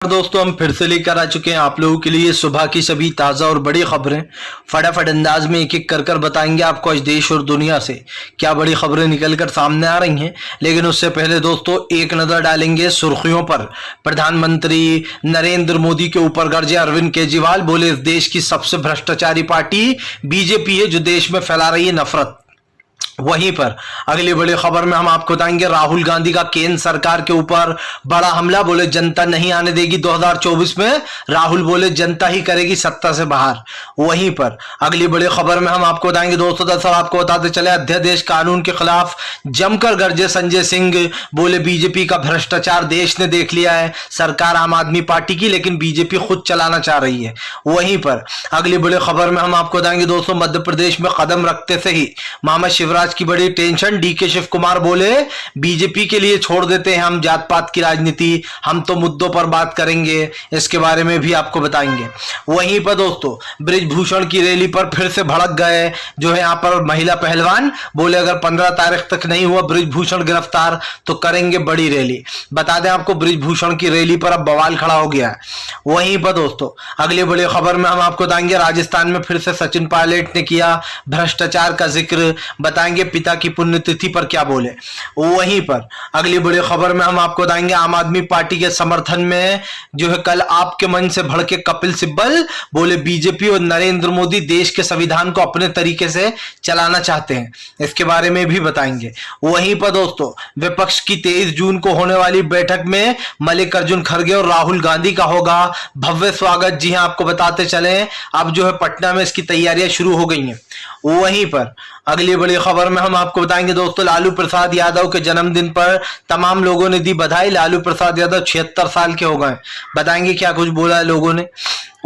दोस्तों हम फिर से लेकर आ चुके हैं आप लोगों के लिए सुबह की सभी ताज़ा और बड़ी खबरें। फटाफट अंदाज में एक एक कर बताएंगे आपको आज देश और दुनिया से क्या बड़ी खबरें निकल कर सामने आ रही हैं। लेकिन उससे पहले दोस्तों एक नज़र डालेंगे सुर्खियों पर। प्रधानमंत्री नरेंद्र मोदी के ऊपर गरजे अरविंद केजरीवाल, बोले इस देश की सबसे भ्रष्टाचारी पार्टी बीजेपी है जो देश में फैला रही है नफरत। वहीं पर अगली बड़ी खबर में हम आपको बताएंगे राहुल गांधी का केंद्र सरकार के ऊपर बड़ा हमला, बोले जनता नहीं आने देगी 2024 में। राहुल बोले जनता ही करेगी सत्ता से बाहर। वहीं पर अगली बड़ी खबर में हम आपको बताएंगे दोस्तों, दरअसल आपको बताते चले अध्यादेश कानून के खिलाफ जमकर गरजे संजय सिंह, बोले बीजेपी का भ्रष्टाचार देश ने देख लिया है। सरकार आम आदमी पार्टी की लेकिन बीजेपी खुद चलाना चाह रही है। वहीं पर अगली बड़ी खबर में हम आपको बताएंगे दोस्तों, मध्य प्रदेश में कदम रखते से ही मामा शिवराज की बड़ी टेंशन। डीके शिव कुमार बोले बीजेपी के लिए छोड़ देते हैं हम जात पात की राजनीति, हम तो मुद्दों पर बात करेंगे, इसके बारे में भी आपको बताएंगे। वहीं पर दोस्तों बृजभूषण की रैली पर फिर से भड़क गए जो है यहाँ पर महिला पहलवान, बोले अगर 15 तारीख तक नहीं हुआ बृजभूषण गिरफ्तार तो करेंगे बड़ी रैली। बता दें आपको बृजभूषण की रैली पर अब बवाल खड़ा हो गया है। वहीं पर दोस्तों अगली बड़ी खबर में हम आपको बताएंगे राजस्थान में फिर से सचिन पायलट ने किया भ्रष्टाचार का जिक्र, बताएंगे पिता की पुण्यतिथि पर क्या बोले। वहीं पर अगली बड़ी खबर में हम आपको बताएंगे आम आदमी पार्टी के समर्थन में जो है कल आपके मन से भड़के कपिल सिब्बल, बोले बीजेपी और नरेंद्र मोदी देश के संविधान को अपने तरीके से चलाना चाहते हैं, इसके बारे में भी बताएंगे। वहीं पर दोस्तों विपक्ष की 23 जून को होने वाली बैठक में मल्लिकार्जुन खड़गे और राहुल गांधी का होगा भव्य स्वागत। जी हां, आपको बताते चले अब जो है पटना में इसकी तैयारियां शुरू हो गई हैं। वहीं पर अगली बड़ी खबर में हम आपको बताएंगे दोस्तों लालू प्रसाद यादव के जन्मदिन पर तमाम लोगों ने दी बधाई। लालू प्रसाद यादव 76 साल के हो गए, बताएंगे क्या कुछ बोला है लोगों ने।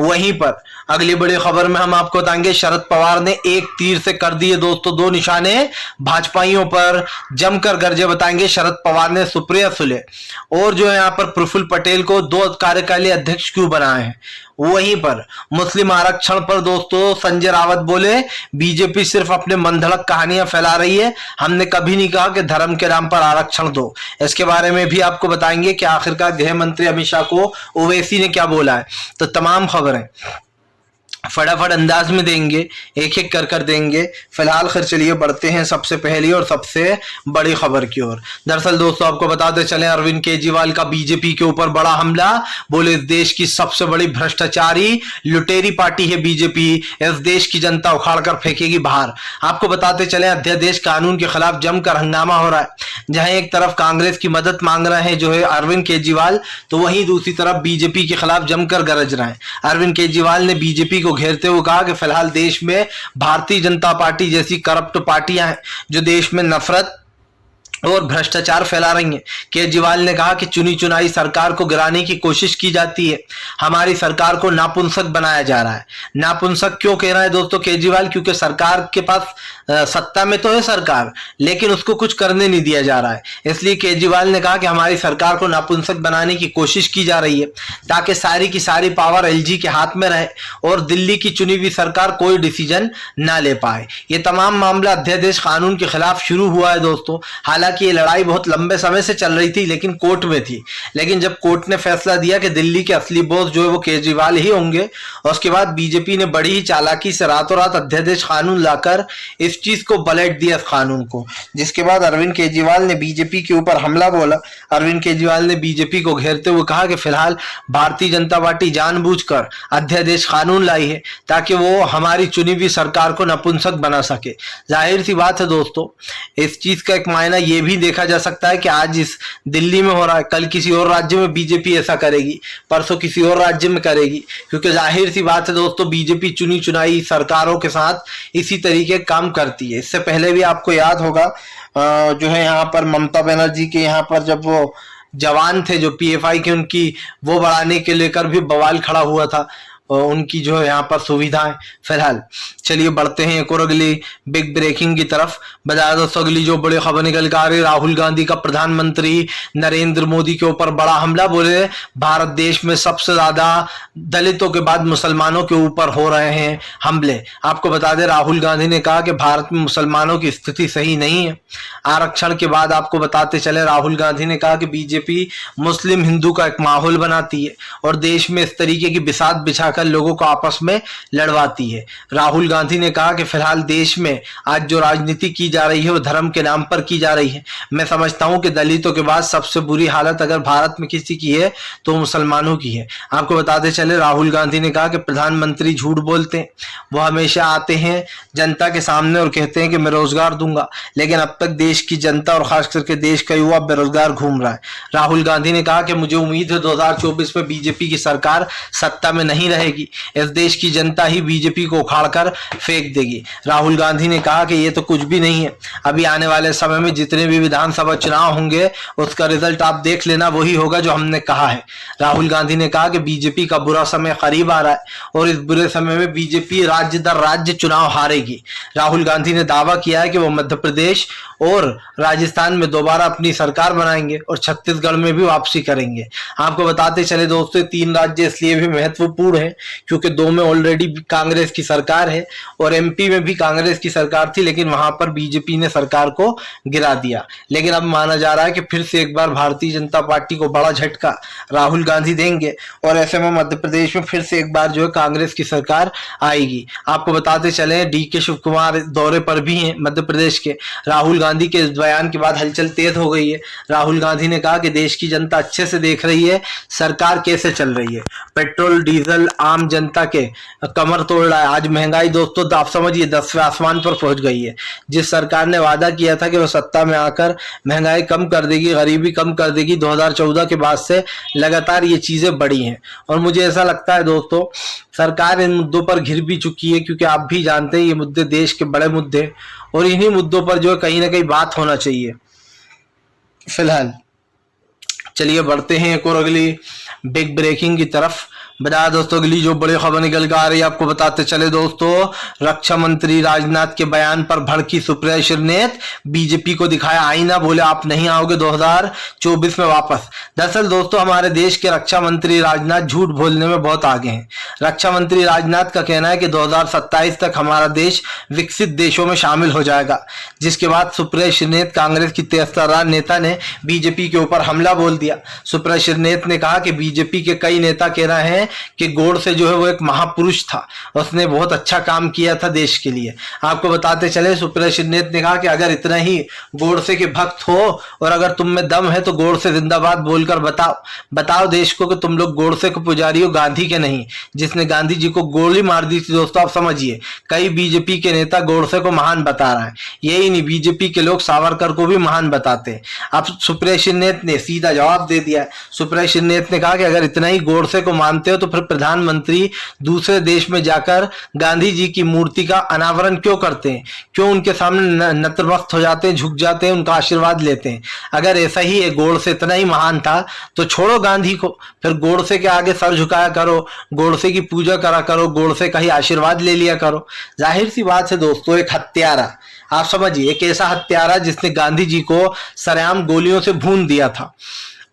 वहीं पर अगली बड़ी खबर में हम आपको बताएंगे शरद पवार ने एक तीर से कर दिए दोस्तों 2 निशाने भाजपाइयों पर, जमकर गरजे। बताएंगे शरद पवार ने सुप्रिया सुले और जो है यहाँ पर प्रफुल्ल पटेल को 2 कार्यकारी अध्यक्ष क्यों बनाए हैं। वहीं पर मुस्लिम आरक्षण पर दोस्तों संजय रावत बोले बीजेपी सिर्फ अपने मनधड़क कहानियां फैला रही है, हमने कभी नहीं कहा कि धर्म के नाम पर आरक्षण दो। इसके बारे में भी आपको बताएंगे कि आखिरकार गृह मंत्री अमित शाह को ओवैसी ने क्या बोला है। तो तमाम खबरें फटाफट अंदाज में देंगे, एक एक कर देंगे। फिलहाल खैर चलिए बढ़ते हैं सबसे पहली और सबसे बड़ी खबर की ओर। दरअसल दोस्तों आपको बताते चले अरविंद केजरीवाल का बीजेपी के ऊपर बड़ा हमला, बोले इस देश की सबसे बड़ी भ्रष्टाचारी लुटेरी पार्टी है बीजेपी, इस देश की जनता उखाड़ कर फेंकेगी बाहर। आपको बताते चले अध्यादेश कानून के खिलाफ जमकर हंगामा हो रहा है, जहां एक तरफ कांग्रेस की मदद मांग रहे हैं जो है अरविंद केजरीवाल, तो वहीं दूसरी तरफ बीजेपी के खिलाफ जमकर गरज रहे हैं। अरविंद केजरीवाल ने बीजेपी को घेरते हुए कहा कि फिलहाल देश में भारतीय जनता पार्टी जैसी करप्ट पार्टियां हैं जो देश में नफरत और भ्रष्टाचार फैला रही हैं। केजरीवाल ने कहा कि चुनी चुनाई सरकार को गिराने की कोशिश की जाती है, हमारी सरकार को नापुंसक बनाया जा रहा है। नापुंसक क्यों कह रहा है दोस्तों केजरीवाल, क्योंकि सरकार के पास सत्ता में तो है सरकार, लेकिन उसको कुछ करने नहीं दिया जा रहा है। इसलिए केजरीवाल ने कहा कि हमारी सरकार को नापुंसक बनाने की कोशिश की जा रही है ताकि सारी की सारी पावर एलजी के हाथ में रहे और दिल्ली की चुनी हुई सरकार कोई डिसीजन ना ले पाए। ये तमाम मामला अध्यादेश कानून के खिलाफ शुरू हुआ है दोस्तों। हालांकि ये लड़ाई बहुत लंबे समय से चल रही थी लेकिन कोर्ट में थी, लेकिन जब कोर्ट ने फैसला दिया कि दिल्ली के असली बॉस जो है वो केजरीवाल ही होंगे, और उसके बाद बीजेपी ने बड़ी ही चालाकी से रातों रात अध्यादेश कानून लाकर इस चीज को पलट दिया इस कानून को, जिसके बाद अरविंद केजरीवाल ने बीजेपी के ऊपर हमला बोला। अरविंद केजरीवाल ने बीजेपी को घेरते हुए कहा कि फिलहाल भारतीय जनता पार्टी जानबूझकर अध्यादेश कानून लाई है ताकि वो हमारी चुनी हुई सरकार को नपुंसक बना सके। जाहिर सी बात है दोस्तों, इस चीज का एक मायना ये भी देखा जा सकता है कि आज इस दिल्ली में हो रहा है, कल किसी और राज्य में बीजेपी ऐसा करेगी, परसों किसी और राज्य में करेगी, क्योंकि जाहिर सी बात है दोस्तों बीजेपी चुनी चुनाई सरकारों के साथ इसी तरीके काम करती है। इससे पहले भी आपको याद होगा जो है यहाँ पर ममता बनर्जी के यहाँ पर जब वो जवान थे जो पीएफआई के, उनकी वो बढ़ाने के लेकर भी बवाल खड़ा हुआ था। उनकी जो है यहाँ पर सुविधाएं। फिलहाल चलिए बढ़ते हैं एक और अगली बिग ब्रेकिंग की तरफ। बता दोस्तों अगली जो बड़ी खबर निकल कर आ रही, राहुल गांधी का प्रधानमंत्री नरेंद्र मोदी के ऊपर बड़ा हमला। बोले भारत देश में सबसे ज्यादा दलितों के बाद मुसलमानों के ऊपर हो रहे हैं हमले। आपको बता दें राहुल गांधी ने कहा कि भारत में मुसलमानों की स्थिति सही नहीं है। आरक्षण के बाद आपको बताते चले राहुल गांधी ने कहा कि बीजेपी मुस्लिम हिंदू का एक माहौल बनाती है और देश में इस तरीके की बिसात बिछाकर लोगों को आपस में लड़वाती है। राहुल गांधी ने कहा कि फिलहाल देश में आज जो राजनीति की जा रही है वो धर्म के नाम पर की जा रही है। मैं समझता हूं कि दलितों के बाद सबसे बुरी हालत अगर भारत में किसी की है तो मुसलमानों की है। आपको बताते चले राहुल गांधी ने कहा कि प्रधानमंत्री झूठ बोलते हैं। वो हमेशा आते हैं जनता के सामने और कहते हैं कि मैं रोजगार दूंगा, लेकिन अब तक देश की जनता और खास करके देश का युवा बेरोजगार घूम रहा है। राहुल गांधी ने कहा कि मुझे उम्मीद है 2024 में बीजेपी की सरकार सत्ता में नहीं रहेगी। इस देश की जनता ही बीजेपी को उखाड़कर फेंक देगी। राहुल गांधी ने कहा कि ये तो कुछ भी नहीं है, अभी आने वाले समय में जितने भी विधानसभा चुनाव होंगे उसका रिजल्ट आप देख लेना, वही होगा जो हमने कहा है। राहुल गांधी ने कहा कि बीजेपी का बुरा समय करीब आ रहा है और इस बुरे समय में बीजेपी राज्य दर राज्य चुनाव हारेगी। राहुल गांधी ने दावा किया है कि वो मध्य प्रदेश और राजस्थान में दोबारा अपनी सरकार बनाएंगे और छत्तीसगढ़ में भी वापसी करेंगे। आपको बताते चले दोस्तों 3 राज्य इसलिए भी महत्वपूर्ण है क्योंकि 2 में ऑलरेडी कांग्रेस की सरकार है और एमपी में भी कांग्रेस की सरकार थी, लेकिन वहां पर बीजेपी ने सरकार को गिरा दिया। लेकिन अब माना जा रहा है कि फिर से एक बार भारतीय जनता पार्टी को बड़ा झटका राहुल गांधी देंगे और ऐसे में मध्य प्रदेश में फिर से एक बार जो है कांग्रेस की सरकार आएगी। आपको बताते चले डीके शिव कुमार दौरे पर भी हैं मध्य प्रदेश के। राहुल गांधी के इस बयान के बाद हलचल तेज हो गई है। राहुल गांधी ने कहा कि देश की जनता अच्छे से देख रही है सरकार कैसे चल रही है। पेट्रोल डीजल आम जनता के कमर तोड़ रहा है। आज महंगाई दोस्तों आप समझिए 10वें आसमान पर पहुंच गई है। जिस सरकार ने वादा किया था कि वो सत्ता में आकर महंगाई कम कर देगी, गरीबी कम कर देगी, 2014 के बाद से लगातार ये चीजें बढ़ी हैं और मुझे ऐसा लगता है दोस्तों सरकार इन मुद्दों पर घिर भी चुकी है क्योंकि आप भी जानते हैं ये मुद्दे देश के बड़े मुद्दे और इन्हीं मुद्दों पर जो है कहीं ना कहीं बात होना चाहिए। फिलहाल चलिए बढ़ते हैं एक और अगली बिग ब्रेकिंग की तरफ। बता दोस्तों अगली जो बड़ी खबर निकल कर आ रही है आपको बताते चले दोस्तों रक्षा मंत्री राजनाथ के बयान पर भड़की सुप्रिया श्रीनेत, बीजेपी को दिखाया आईना, बोले आप नहीं आओगे 2024 में वापस। दरअसल दोस्तों हमारे देश के रक्षा मंत्री राजनाथ झूठ बोलने में बहुत आगे हैं। रक्षा मंत्री राजनाथ का कहना है कि 2027 तक हमारा देश विकसित देशों में शामिल हो जाएगा, जिसके बाद सुप्रिया श्रीनेत कांग्रेस की तेजतर्रार नेता ने बीजेपी के ऊपर हमला बोल दिया। सुप्रिया श्रीनेत ने कहा कि बीजेपी के कई नेता कह रहे हैं कि गोडसे जो है वो एक महापुरुष था, उसने बहुत अच्छा काम किया था देश के लिए। आपको बताते चले सुप्रिया श्रीनेत ने कहा कि अगर इतना ही गोडसे के भक्त हो और अगर तुम में दम है तो गोडसे जिंदाबाद बोलकर बताओ देश को कि तुम लोग गोडसे के पुजारी हो, गांधी के नहीं, जिसने गांधी जी को गोली मार दी थी। दोस्तों आप समझिए कई बीजेपी के नेता गोडसे को महान बता रहे हैं। यही नहीं बीजेपी के लोग सावरकर को भी महान बताते हैं। अब सुप्रिया श्रीनेत ने सीधा जवाब दे दिया। सुप्रिया श्रीनेत ने कहा कि अगर इतना ही गोडसे को मानते हो तो फिर प्रधानमंत्री दूसरे देश में जाकर गांधी जी की मूर्ति का अनावरण क्यों करते हैं, क्यों उनके सामने नतमस्तक हो जाते हैं, झुक जाते हैं, उनका आशीर्वाद लेते हैं। अगर ऐसा ही है गोडसे इतना ही महान था तो छोड़ो गांधी को, फिर गोडसे के आगे सर झुकाया करो, गोडसे की पूजा करा करो, गोडसे का ही आशीर्वाद ले लिया करो। जाहिर सी बात है दोस्तों एक हत्यारा, आप समझिए एक ऐसा हत्यारा जिसने गांधी जी को सरेआम गोलियों से भून दिया था,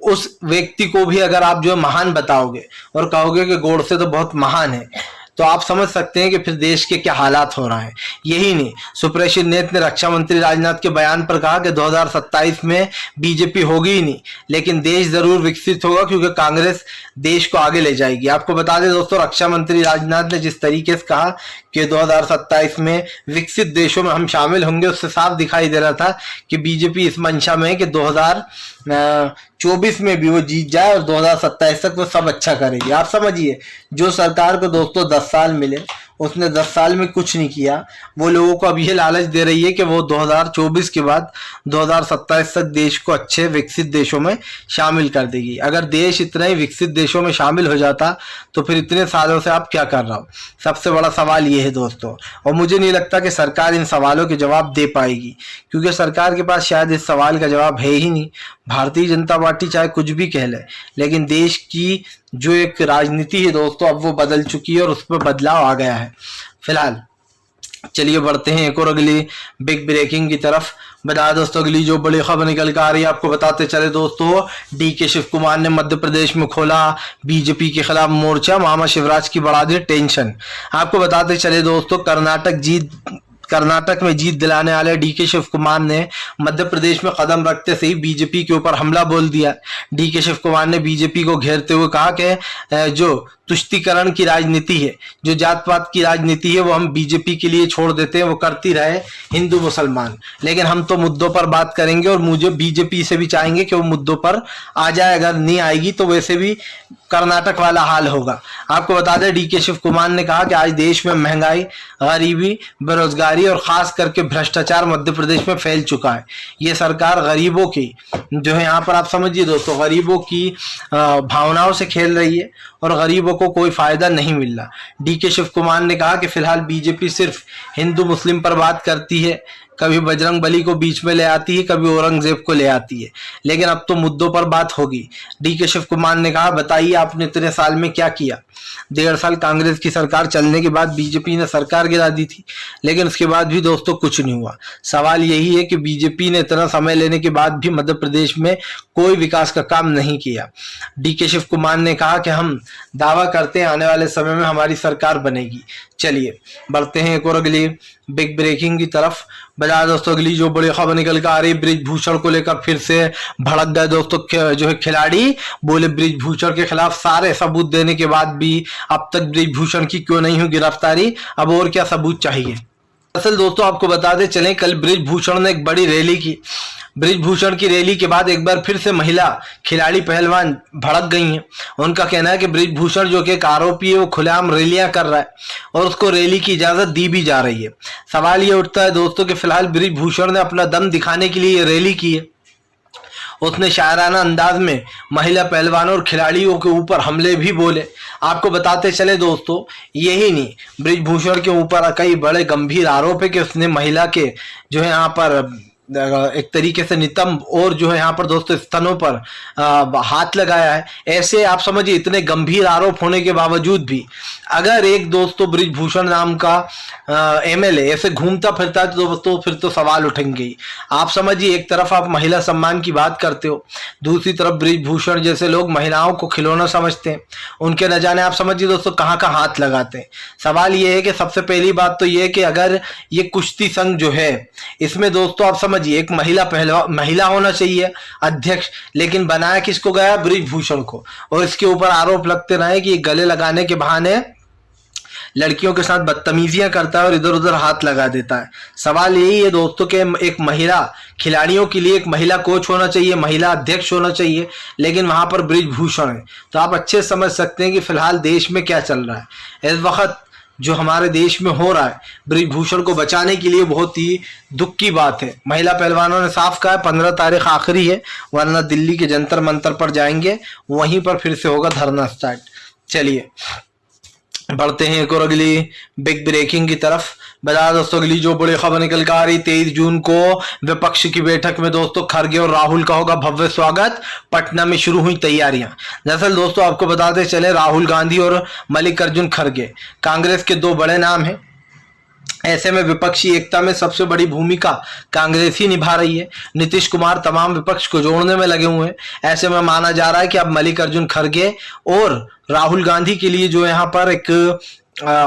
उस व्यक्ति को भी अगर आप जो महान बताओगे और कहोगे कि गोडसे तो बहुत महान है तो आप समझ सकते हैं कि फिर देश के क्या हालात हो रहे हैं। यही नहीं सुप्रिया श्रीनेत ने रक्षा मंत्री राजनाथ के बयान पर कहा कि 2027 में बीजेपी होगी ही नहीं, लेकिन देश जरूर विकसित होगा क्योंकि कांग्रेस देश को आगे ले जाएगी। आपको बता दें दोस्तों रक्षा मंत्री राजनाथ ने जिस तरीके से कहा कि 2027 में विकसित देशों में हम शामिल होंगे, उससे साफ दिखाई दे रहा था कि बीजेपी इस मंशा में है कि 2024 में भी वो जीत जाए और 2027 तक वो सब अच्छा करेगी। आप समझिए जो सरकार को दोस्तों 10 साल मिले उसने 10 साल में कुछ नहीं किया, वो लोगों को अब यह लालच दे रही है कि वो 2024 के बाद 2027 तक देश को अच्छे विकसित देशों में शामिल कर देगी। अगर देश इतना ही विकसित देशों में शामिल हो जाता तो फिर इतने सालों से आप क्या कर रहा हो? सबसे बड़ा सवाल ये है दोस्तों, और मुझे नहीं लगता कि सरकार इन सवालों के जवाब दे पाएगी क्योंकि सरकार के पास शायद इस सवाल का जवाब है ही नहीं। भारतीय जनता पार्टी चाहे कुछ भी कह ले, लेकिन देश की जो एक राजनीति है दोस्तों अब वो बदल चुकी है और उस पर बदलाव आ गया है। फिलहाल चलिए बढ़ते हैं एक और अगली बिग ब्रेकिंग की तरफ। बता दोस्तों अगली जो बड़ी खबर निकल कर आ रही है आपको बताते चले दोस्तों, डीके शिव कुमार ने मध्य प्रदेश में खोला बीजेपी के खिलाफ मोर्चा, मामा शिवराज की बढ़ा दी टेंशन। आपको बताते चले दोस्तों, कर्नाटक में जीत दिलाने वाले डीके शिव कुमार ने मध्य प्रदेश में कदम रखते से ही बीजेपी के ऊपर हमला बोल दिया। डीके शिव कुमार ने बीजेपी को घेरते हुए कहा कि जो तुष्टीकरण की राजनीति है, जो जात पात की राजनीति है, वो हम बीजेपी के लिए छोड़ देते हैं, वो करती रहे हिंदू मुसलमान, लेकिन हम तो मुद्दों पर बात करेंगे और मुझे बीजेपी से भी चाहेंगे कि वो मुद्दों पर आ जाए। अगर नहीं आएगी तो वैसे भी कर्नाटक वाला हाल होगा। आपको बता दें डीके शिव कुमार ने कहा कि आज देश में महंगाई, गरीबी, बेरोजगारी और खास करके भ्रष्टाचार मध्य प्रदेश में फैल चुका है। ये सरकार गरीबों की जो है, यहाँ पर आप समझिए दोस्तों, गरीबों की भावनाओं से खेल रही है और गरीबों को कोई फायदा नहीं मिल रहा। डीके शिव कुमार ने कहा कि फिलहाल बीजेपी सिर्फ हिंदू मुस्लिम पर बात करती है, कभी बजरंग बली को बीच में ले आती है, कभी औरंगजेब को ले आती है, लेकिन अब तो मुद्दों पर बात होगी। डीके शिव कुमार ने कहा, बताइए आपने इतने साल में क्या किया। 1.5 साल कांग्रेस की सरकार चलने के बाद बीजेपी ने सरकार गिरा दी थी, लेकिन उसके बाद भी दोस्तों कुछ नहीं हुआ। सवाल यही है कि बीजेपी ने इतना समय लेने के बाद भी मध्य प्रदेश में कोई विकास का काम नहीं किया। डीके शिव कुमार ने कहा कि हम दावा करते हैं आने वाले समय में हमारी सरकार बनेगी। चलिए बढ़ते हैं एक और अगली बिग ब्रेकिंग की तरफ। बता दोस्तों अगली जो बड़ी खबर निकल कर आ रही है, ब्रिजभूषण को लेकर फिर से भड़क गए दोस्तों जो है खिलाड़ी। बोले ब्रिजभूषण के खिलाफ सारे सबूत देने के बाद भी अब तक ब्रिजभूषण की क्यों नहीं हुई गिरफ्तारी, अब और क्या सबूत चाहिए। असल दोस्तों आपको बता दें चलें, कल ब्रिजभूषण ने एक बड़ी रैली की। ब्रिजभूषण की रैली के बाद एक बार फिर से महिला खिलाड़ी पहलवान भड़क गई हैं। उनका कहना है कि ब्रिजभूषण जो कि एक आरोपी है वो खुलेआम रैलियां कर रहा है और उसको रैली की इजाजत दी भी जा रही है। सवाल ये उठता है दोस्तों कि फिलहाल ब्रिजभूषण ने अपना दम दिखाने के लिए ये रैली की है। उसने शायराना अंदाज में महिला पहलवानों और खिलाड़ियों के ऊपर हमले भी बोले। आपको बताते चले दोस्तों, यही नहीं, ब्रिजभूषण के ऊपर कई बड़े गंभीर आरोप है कि उसने महिला के जो है यहाँ पर एक तरीके से नितंब और जो है यहाँ पर दोस्तों स्तनों पर हाथ लगाया है। ऐसे आप समझिए इतने गंभीर आरोप होने के बावजूद भी अगर एक दोस्तों ब्रिजभूषण नाम का एमएलए ऐसे घूमता फिरता है तो दोस्तों फिर तो सवाल उठेंगे ही। आप समझिए एक तरफ आप महिला सम्मान की बात करते हो, दूसरी तरफ ब्रिजभूषण जैसे लोग महिलाओं को खिलौना समझते हैं, उनके न जाने आप समझिए दोस्तों कहाँ का हाथ लगाते हैं। सवाल ये है कि सबसे पहली बात तो ये है कि अगर ये कुश्ती संघ जो है इसमें दोस्तों आप समझिए एक महिला होना चाहिए अध्यक्ष, लेकिन बनाया किसको गया, ब्रिजभूषण को। और इसके ऊपर आरोप लगते रहे कि गले लगाने के बहाने लड़कियों के साथ बदतमीजियां करता है और इधर उधर हाथ लगा देता है। सवाल यही है दोस्तों कि एक महिला खिलाड़ियों के लिए एक महिला कोच होना चाहिए, महिला अध्यक्ष होना चाहिए, लेकिन वहां पर ब्रिजभूषण है। तो आप अच्छे समझ सकते हैं कि फिलहाल देश में क्या चल रहा है। इस वक्त जो हमारे देश में हो रहा है ब्रिजभूषण को बचाने के लिए बहुत ही दुख की बात है। महिला पहलवानों ने साफ कहा है 15 तारीख आखिरी है, वरना दिल्ली के जंतर मंतर पर जाएंगे, वहीं पर फिर से होगा धरना स्टार्ट। चलिए बढ़ते हैं एक और अगली बिग ब्रेकिंग की तरफ। बता दोस्तों अगली जो बड़ी खबर निकल कर आ रही, 23 जून को विपक्ष की बैठक में दोस्तों खरगे और राहुल का होगा भव्य स्वागत, पटना में शुरू हुई तैयारियां। दरअसल दोस्तों आपको बताते चले राहुल गांधी और मल्लिकार्जुन खरगे कांग्रेस के 2 बड़े नाम हैं। ऐसे में विपक्षी एकता में सबसे बड़ी भूमिका कांग्रेस ही निभा रही है। नीतीश कुमार तमाम विपक्ष को जोड़ने में लगे हुए हैं। ऐसे में माना जा रहा है कि अब मल्लिकार्जुन खरगे और राहुल गांधी के लिए जो यहाँ पर एक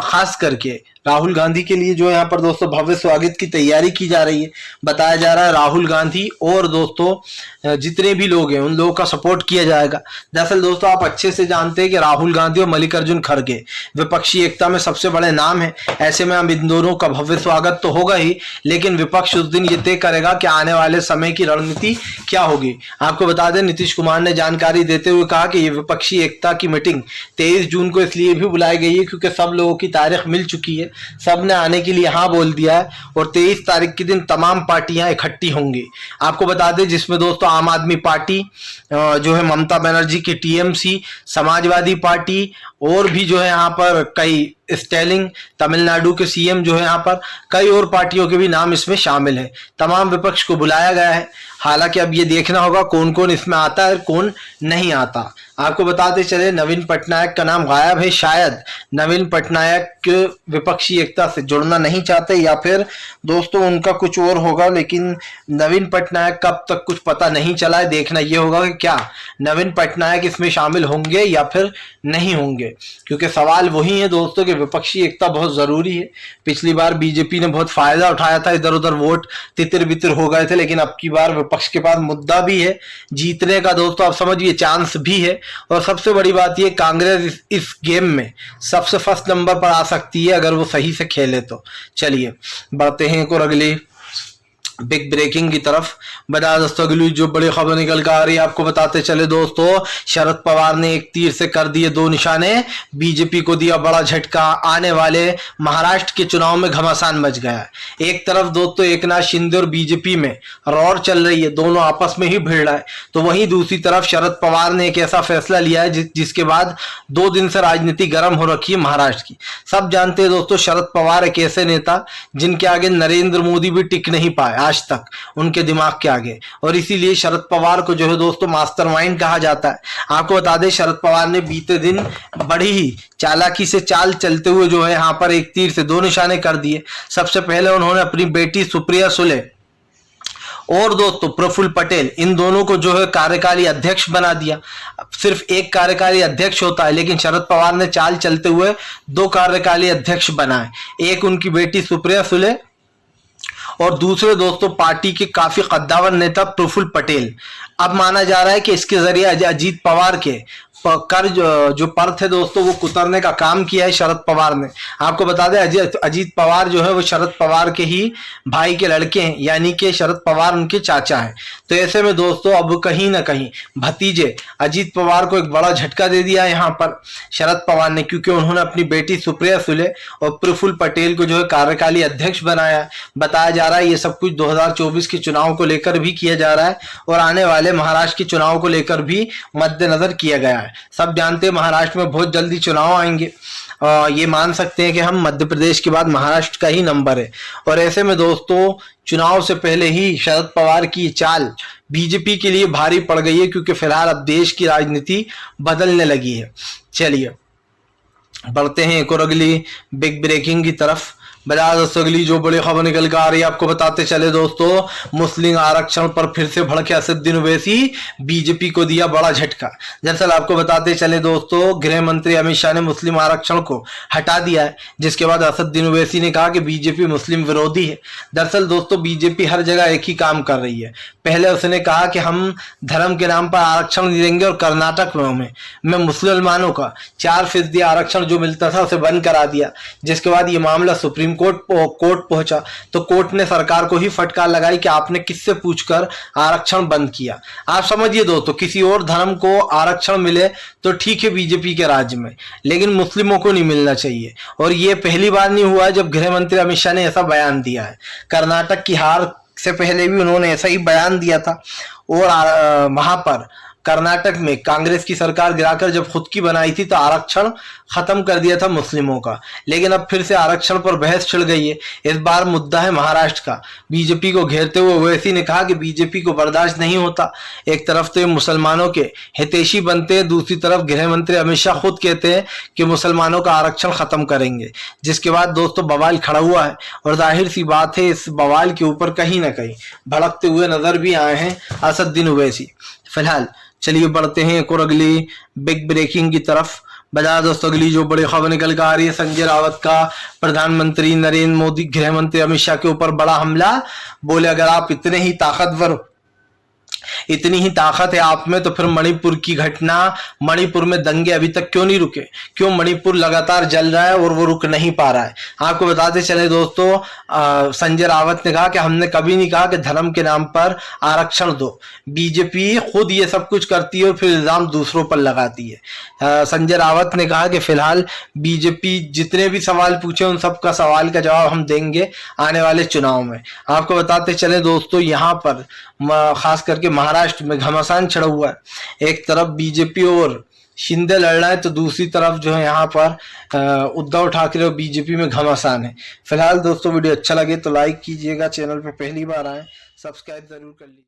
खास करके राहुल गांधी के लिए जो यहाँ पर दोस्तों भव्य स्वागत की तैयारी की जा रही है। बताया जा रहा है राहुल गांधी और दोस्तों जितने भी लोग हैं उन लोगों का सपोर्ट किया जाएगा। दरअसल दोस्तों आप अच्छे से जानते हैं कि राहुल गांधी और मल्लिकार्जुन खरगे विपक्षी एकता में सबसे बड़े नाम है। ऐसे में अब इन दोनों का भव्य स्वागत तो होगा ही, लेकिन विपक्ष उस दिन ये तय करेगा कि आने वाले समय की रणनीति क्या होगी। आपको बता दें नीतीश कुमार ने जानकारी देते हुए कहा कि ये विपक्षी एकता की मीटिंग 23 जून को इसलिए भी बुलाई गई है क्योंकि सब लोगों की तारीख मिल चुकी है, सबने आने के लिए हाँ बोल दिया है और 23 तारीख के दिन तमाम पार्टियां इकट्ठी होंगी। आपको बता दें जिसमें दोस्तों आम आदमी पार्टी जो है ममता बनर्जी की टीएमसी, समाजवादी पार्टी और भी जो है यहाँ पर कई स्टैलिन, तमिलनाडु के सीएम जो है यहाँ पर, कई और पार्टियों के भी नाम इसमें शामिल है। तमाम विपक्ष को बुलाया गया है। हालांकि अब ये देखना होगा कौन कौन इसमें आता है और कौन नहीं आता। आपको बताते चले नवीन पटनायक का नाम गायब है। शायद नवीन पटनायक विपक्षी एकता से जुड़ना नहीं चाहते या फिर दोस्तों उनका कुछ और होगा, लेकिन नवीन पटनायक का अब तक कुछ पता नहीं चला है। देखना ये होगा कि क्या नवीन पटनायक इसमें शामिल होंगे या फिर नहीं होंगे, क्योंकि सवाल वही है दोस्तों कि विपक्षी एकता बहुत जरूरी है। पिछली बार बीजेपी ने बहुत फायदा उठाया था, इधर उधर वोट तितर बितर हो गए थे, लेकिन अब की बार विपक्ष के पास मुद्दा भी है जीतने का दोस्तों, आप समझिए चांस भी है। और सबसे बड़ी बात ये कांग्रेस इस गेम में सबसे फर्स्ट नंबर पर आ सकती है अगर वो सही से खेले तो। चलिए बढ़ते हैं एक और अगली बिग ब्रेकिंग की तरफ। बता दोस्तों अगली जो बड़ी खबर निकल कर आ रही है आपको बताते चले दोस्तों, शरद पवार ने एक तीर से कर दिए दो निशाने, बीजेपी को दिया बड़ा झटका। आने वाले महाराष्ट्र के चुनाव में घमासान मच गया है। एक तरफ दोस्तों एकनाथ शिंदे और बीजेपी में रौर चल रही है, दोनों आपस में ही भिड़ रहा है, तो वहीं दूसरी तरफ शरद पवार ने एक ऐसा फैसला लिया है जिसके बाद 2 दिन से राजनीति गर्म हो रखी है महाराष्ट्र की। सब जानते हैं दोस्तों शरद पवार एक ऐसे नेता जिनके आगे नरेंद्र मोदी भी टिक नहीं पाए आज तक उनके दिमाग के आगे, और इसीलिए शरद पवार को जो है दोस्तों मास्टरमाइंड कहा जाता है। आपको बता दें शरद पवार ने बीते दिन बड़ी ही चालाकी से चाल चलते हुए जो है यहाँ पर एक तीर से 2 निशाने कर दिए। सबसे पहले उन्होंने अपनी बेटी सुप्रिया सुले और दोस्तों प्रफुल्ल पटेल, इन दोनों को जो है कार्यकारी अध्यक्ष बना दिया। सिर्फ एक कार्यकारी अध्यक्ष होता है, लेकिन शरद पवार ने चाल चलते हुए 2 कार्यकारी अध्यक्ष बनाए, एक उनकी बेटी सुप्रिया सुले और दूसरे दोस्तों पार्टी के काफी कद्दावर नेता प्रफुल्ल पटेल। अब माना जा रहा है कि इसके जरिए अजीत पवार के कर्ज जो पर थे दोस्तों वो कुतरने का काम किया है शरद पवार ने। आपको बता दें अजीत पवार जो है वो शरद पवार के ही भाई के लड़के हैं, यानी कि शरद पवार उनके चाचा हैं। तो ऐसे में दोस्तों अब कहीं ना कहीं भतीजे अजीत पवार को एक बड़ा झटका दे दिया है यहाँ पर शरद पवार ने, क्योंकि उन्होंने अपनी बेटी सुप्रिया सुले और प्रफुल्ल पटेल को जो है कार्यकारी अध्यक्ष बनाया। बताया जा रहा है ये सब कुछ 2024 के चुनाव को लेकर भी किया जा रहा है और आने वाले महाराष्ट्र के चुनाव को लेकर भी मद्देनजर किया गया है। सब जानते हैं महाराष्ट्र में बहुत जल्दी चुनाव आएंगे, ये मान सकते हैं कि हम मध्य प्रदेश के बाद महाराष्ट्र का ही नंबर है। और ऐसे में दोस्तों चुनाव से पहले ही शरद पवार की चाल बीजेपी के लिए भारी पड़ गई है, क्योंकि फिलहाल अब देश की राजनीति बदलने लगी है। चलिए बढ़ते हैं एक और अगली बिग ब्रेकिंग की तरफ। बता दोस्तों अगली जो बड़ी खबर निकल कर आ रही है आपको बताते चले दोस्तों, मुस्लिम आरक्षण पर फिर से भड़के असदुद्दीन ओवैसी, बीजेपी को दिया बड़ा झटका। दरअसल आपको बताते चले दोस्तों गृह मंत्री अमित शाह ने मुस्लिम आरक्षण को हटा दिया है, जिसके बाद असदुद्दीन ओवैसी ने कहा कि बीजेपी मुस्लिम विरोधी है। दरअसल दोस्तों बीजेपी हर जगह एक ही काम कर रही है। पहले उसने कहा कि हम धर्म के नाम पर आरक्षण देंगे और कर्नाटक में मुसलमानों का 4% आरक्षण जो मिलता था उसे बंद करा दिया, जिसके बाद ये मामला सुप्रीम कोर्ट पहुंचा तो कोर्ट ने सरकार को ही फटकार लगाई कि आपने किससे पूछकर आरक्षण बंद किया। आप समझिए दोस्तों किसी और धर्म को आरक्षण मिले तो ठीक है बीजेपी के राज्य में, लेकिन मुस्लिमों को नहीं मिलना चाहिए। और ये पहली बार नहीं हुआ जब गृह मंत्री अमित शाह ने ऐसा बयान दिया है। कर्नाटक की हार से पहले भी उन्होंने ऐसा ही बयान दिया था और वहां पर कर्नाटक में कांग्रेस की सरकार गिराकर जब खुद की बनाई थी तो आरक्षण खत्म कर दिया था मुस्लिमों का, लेकिन अब फिर से आरक्षण पर बहस छिड़ गई है। इस बार मुद्दा है महाराष्ट्र का। बीजेपी को घेरते हुए ओवैसी ने कहा कि बीजेपी को बर्दाश्त नहीं होता, एक तरफ तो ये मुसलमानों के हितैषी बनते हैं, दूसरी तरफ गृह मंत्री अमित शाह खुद कहते हैं कि मुसलमानों का आरक्षण खत्म करेंगे। जिसके बाद दोस्तों बवाल खड़ा हुआ है और जाहिर सी बात है इस बवाल के ऊपर कहीं ना कहीं भड़कते हुए नजर भी आए हैं असदुद्दीन ओवैसी। फिलहाल चलिए बढ़ते हैं एक और अगली बिग ब्रेकिंग की तरफ। बता दोस्तों अगली जो बड़ी खबर निकल कर आ रही है, संजय रावत का प्रधानमंत्री नरेंद्र मोदी गृह मंत्री अमित शाह के ऊपर बड़ा हमला। बोले अगर आप इतने ही ताकतवर हो, इतनी ही ताकत है आप में, तो फिर मणिपुर की घटना, मणिपुर में दंगे अभी तक क्यों नहीं रुके, क्यों मणिपुर लगातार जल रहा है और वो रुक नहीं पा रहा है। आपको बताते चले दोस्तों संजय रावत ने कहा कि हमने कभी नहीं कहा कि धर्म के नाम पर आरक्षण दो, बीजेपी खुद ये सब कुछ करती है और फिर इल्जाम दूसरों पर लगाती है। संजय रावत ने कहा कि फिलहाल बीजेपी जितने भी सवाल पूछे उन सब का सवाल का जवाब हम देंगे आने वाले चुनाव में। आपको बताते चले दोस्तों यहाँ पर खास करके महाराष्ट्र में घमासान चढ़ा हुआ है। एक तरफ बीजेपी और शिंदे लड़ रहा है तो दूसरी तरफ जो है यहाँ पर उद्धव ठाकरे और बीजेपी में घमासान है। फिलहाल दोस्तों वीडियो अच्छा लगे तो लाइक कीजिएगा, चैनल पर पहली बार आए सब्सक्राइब जरूर कर लीजिए।